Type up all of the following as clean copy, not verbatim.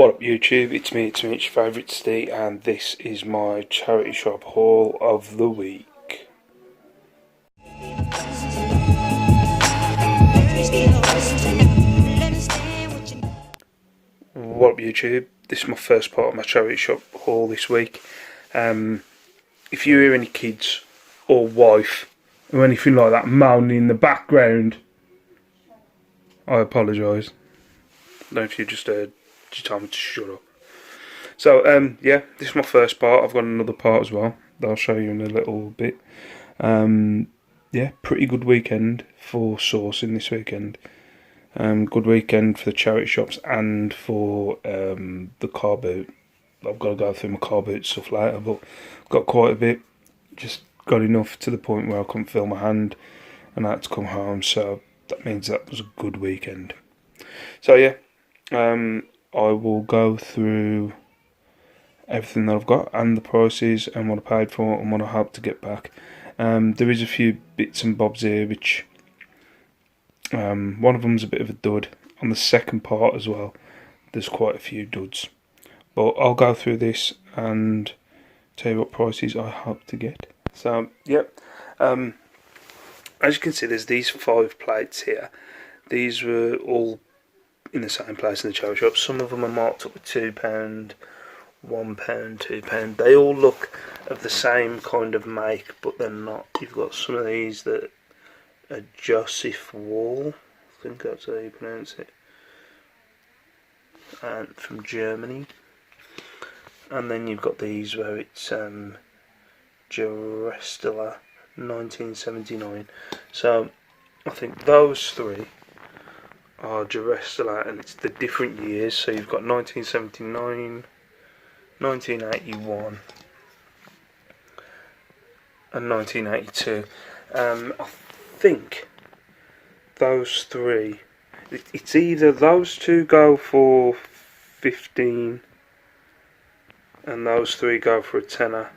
What up YouTube, it's me, your favourite Steve, and this is my charity shop haul of the week. What up YouTube, this is my first part of my charity shop haul this week. If you hear any kids or wife or anything like that moaning in the background, I apologise. I don't know if you just heard. She told me to shut up. So yeah, this is my first part. I've got another part as well that I'll show you in a little bit. Yeah, pretty good weekend for sourcing this weekend. Good weekend for the charity shops and for the car boot. I've got to go through my car boot stuff later, but got quite a bit. Just got enough to the point where I couldn't feel my hand and I had to come home, so that means that was a good weekend. So yeah, I will go through everything that I've got and the prices and what I paid for and what I hope to get back. There is a few bits and bobs here which one of them's a bit of a dud. On the second part as well, there's quite a few duds, but I'll go through this and tell you what prices I hope to get. So yep, as you can see, there's these 5 plates here. These were all in the same place in the charity shop. Some of them are marked up with £2, £1, £2. They all look of the same kind of make, but they're not. You've got some of these that are Joseph Wall, I think that's how you pronounce it, and from Germany. And then you've got these where it's Reseller 1979. So I think those 3 are Reseller, and it's the different years. So you've got 1979, 1981 and 1982. I think those 3, it's either those 2 go for 15 and those 3 go for a tenner,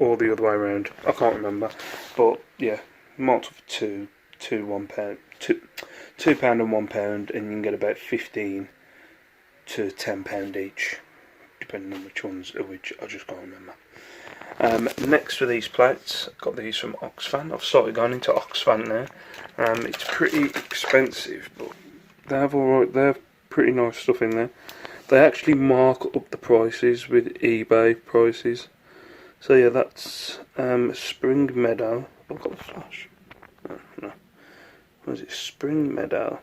or the other way around. I can't remember, but yeah, marked for £2, £1, £2 and £1, and you can get about 15 to £10 each, depending on which ones are which. I just can't remember. Next for these plates, got these from Oxfam. I've started going into Oxfam now. It's pretty expensive, but they have alright. They have pretty nice stuff in there. They actually mark up the prices with eBay prices. So yeah, that's Spring Meadow. I've got the flash. No. What is it? Spring Meadow,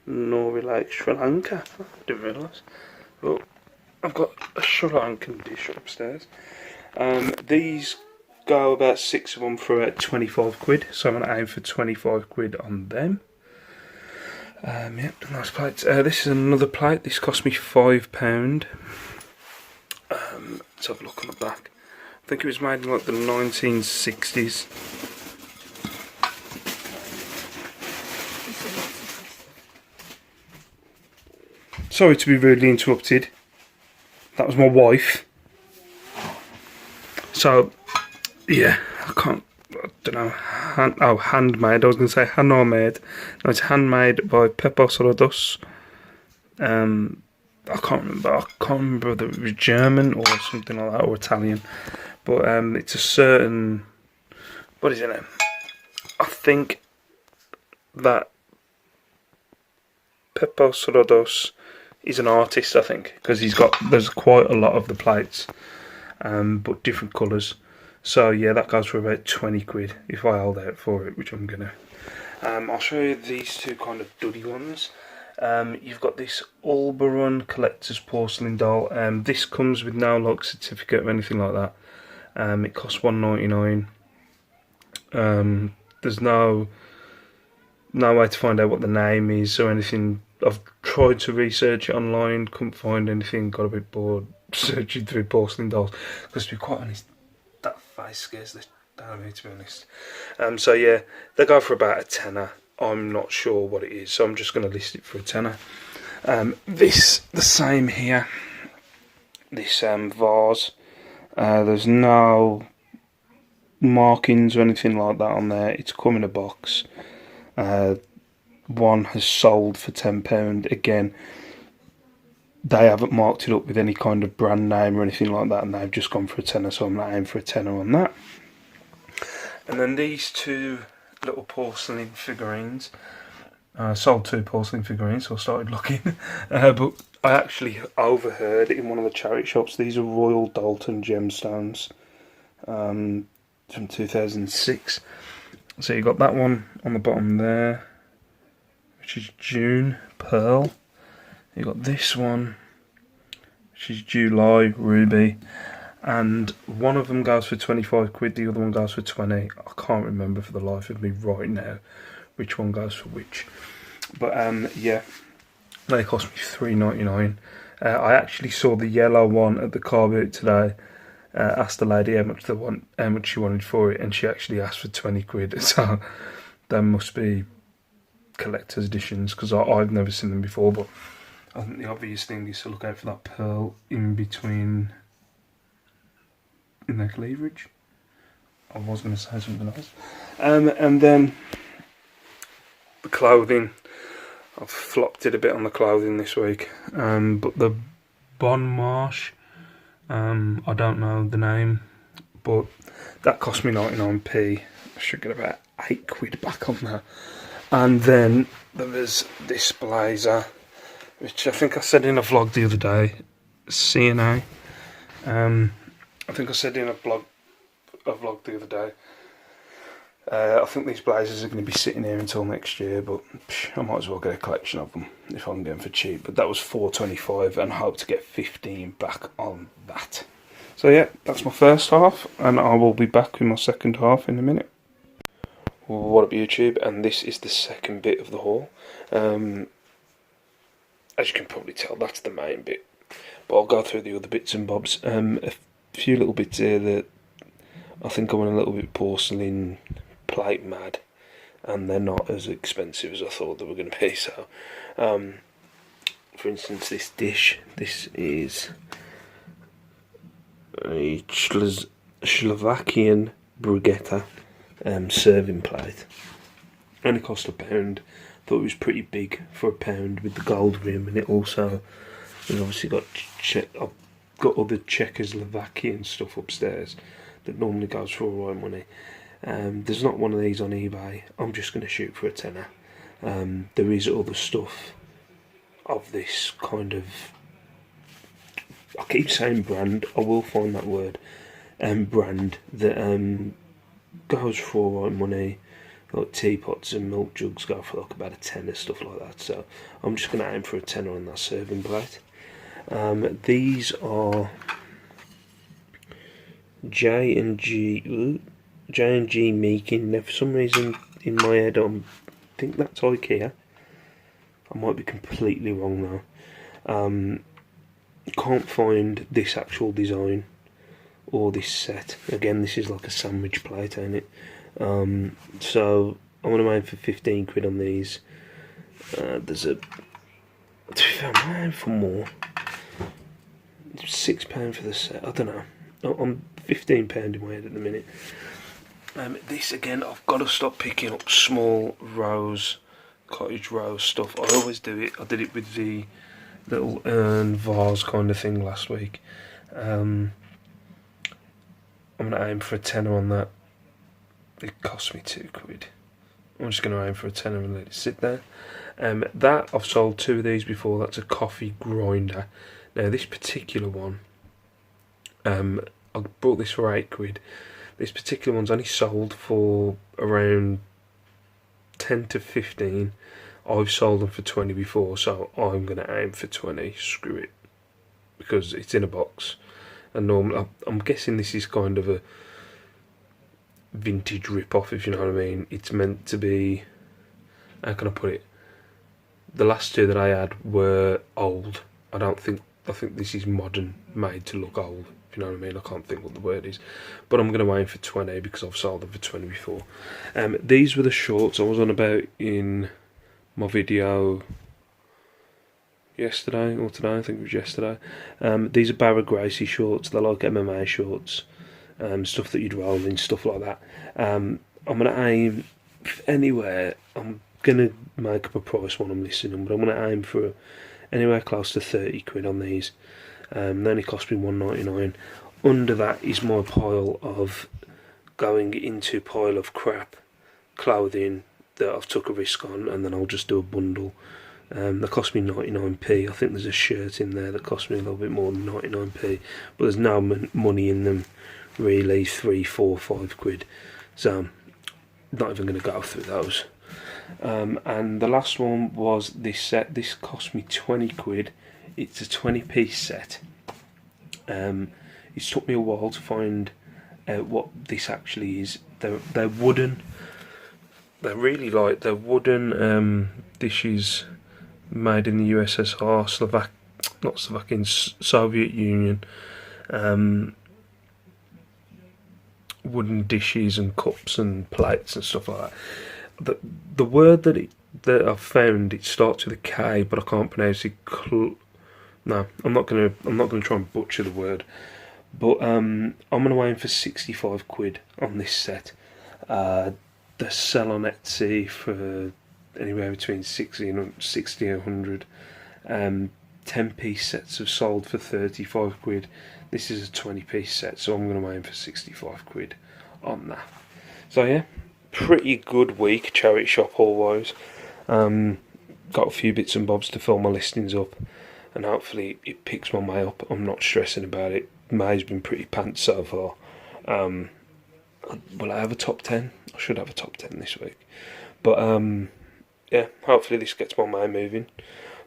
Nori Lake, Sri Lanka. I didn't realise. But I've got a Sri Lankan dish upstairs. These go about 6 of them for about 25 quid. So I'm going to aim for 25 quid on them. Yep, nice plates. This is another plate. This cost me £5. Let's have a look on the back. I think it was made in like the 1960s. Sorry to be rudely interrupted. That was my wife. So, yeah, I don't know. Handmade. I was going to say handmade. No, it's handmade by Pepos Rodos. I can't remember whether it was German or something like that, or Italian. But it's a certain. What is it? I think that Pepos Rodos is an artist, I think, because there's quite a lot of the plates, but different colours. So yeah, that goes for about 20 quid if I hold out for it, which I'm gonna. I'll show you these 2 kind of duddy ones. You've got this Alberon Collector's Porcelain Doll. This comes with no like certificate or anything like that. It costs £1.99. There's no way to find out what the name is or anything. I've tried to research it online, couldn't find anything, got a bit bored searching through porcelain dolls, because to be quite honest, that face scares the out of me, to be honest. So yeah, they go for about a tenner. I'm not sure what it is, so I'm just going to list it for a tenner. The same here, this vase, there's no markings or anything like that on there. It's come in a box. One has sold for £10. Again, they haven't marked it up with any kind of brand name or anything like that, and they've just gone for a tenner, so I'm going to aim for a tenner on that. And then these two little porcelain figurines. I sold 2 porcelain figurines, so I started looking. But I actually overheard in one of the charity shops, these are Royal Dalton gemstones from 2006. So you got that one on the bottom there, which is June Pearl. You got this one, which is July Ruby. And one of them goes for 25 quid, the other one goes for 20. I can't remember for the life of me right now which one goes for which. But yeah, they cost me $3.99. I actually saw the yellow one at the car boot today. Asked the lady how much she wanted for it, and she actually asked for 20 quid. So they must be collector's editions, because I've never seen them before. But I think the obvious thing is to look out for that pearl in between, in their cleavage. I was going to say something else. And then the clothing. I've flopped it a bit on the clothing this week. But the Bon Marche, I don't know the name, but that cost me 99p. I should get about 8 quid back on that. And then there was this blazer, which I think I said in a vlog the other day, CNA. I think I said in a vlog the other day, I think these blazers are going to be sitting here until next year, but I might as well get a collection of them if I can get them for cheap. But that was $4.25, and I hope to get 15 back on that. So yeah, that's my first half, and I will be back with my second half in a minute. What up YouTube, and this is the second bit of the haul. As you can probably tell, that's the main bit, but I'll go through the other bits and bobs. A few little bits here that I think I went a little bit porcelain plate mad, and they're not as expensive as I thought they were going to be. So for instance, this dish, this is a Slovakian bruschetta serving plate. Only cost £1. Thought it was pretty big for £1 with the gold rim, and it also has obviously got I've got other Czechoslovakian stuff upstairs that normally goes for all right money. There's not one of these on eBay. I'm just going to shoot for a tenner. There is other stuff of this kind of, I keep saying brand, I will find that word, brand that goes for all right money. Like teapots and milk jugs go for like about a tenner, stuff like that. So I'm just going to aim for a tenner on that serving plate. These are J&G Meakin. Now for some reason in my head I think that's IKEA. I might be completely wrong though. Can't find this actual design or this set. Again, this is like a sandwich plate, ain't it? So I'm going to aim for 15 quid on these. There's a, I'm aiming for more. £6 for the set. I don't know. I'm £15 in my head at the minute. This again, I've got to stop picking up small rose, cottage rose stuff. I always do it. I did it with the little urn vase kind of thing last week. I'm going to aim for a tenner on that. It cost me 2 quid. I'm just going to aim for a tenner and let it sit there. That, I've sold 2 of these before. That's a coffee grinder. Now this particular one, I bought this for 8 quid. This particular one's only sold for around 10 to 15. I've sold them for 20 before, so I'm going to aim for 20. Screw it, because it's in a box. And normally, I'm guessing this is kind of a vintage rip-off, if you know what I mean. It's meant to be, how can I put it? The last 2 that I had were old. I think this is modern, made to look old, if you know what I mean. I can't think what the word is, but I'm going to aim for 20 because I've sold them for 20 before. These were the shorts I was on about in my video yesterday, or today, I think it was yesterday. These are Barra Gracie shorts. They're like MMA shorts, stuff that you'd roll in, stuff like that. I'm going to aim anywhere. I'm going to make up a price when I'm listing them, but I'm going to aim for anywhere close to 30 quid on these. They only cost me £1.99. Under that is my pile of going into pile of crap clothing that I've took a risk on, and then I'll just do a bundle. They cost me 99p. I think there's a shirt in there that cost me a little bit more than 99p, but there's no money in them really, 3, 4, 5 quid. So I'm not even going to go through those. And the last one was this set. This cost me 20 quid. It's a 20-piece set. It's took me a while to find out what this actually is. They're wooden. They're really light. They're wooden dishes made in the USSR, Soviet Union. Wooden dishes and cups and plates and stuff like that. The word that I've found, it starts with a K, but I can't pronounce it. No, I'm not gonna try and butcher the word. But I'm gonna aim for 65 quid on this set. They sell on Etsy for anywhere between 60 and 100. 10-piece sets have sold for 35 quid. This is a 20-piece set, so I'm going to aim for 65 quid on that. So yeah, pretty good week charity shop haul-wise. Got a few bits and bobs to fill my listings up, and hopefully it picks my May up. I'm not stressing about it. May's been pretty pants so far. Will I have a top 10? I should have a top 10 this week. But yeah, hopefully this gets my May moving.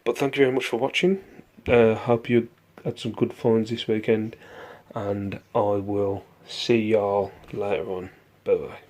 But thank you very much for watching. Hope you had some good finds this weekend, and I will see y'all later on. Bye bye.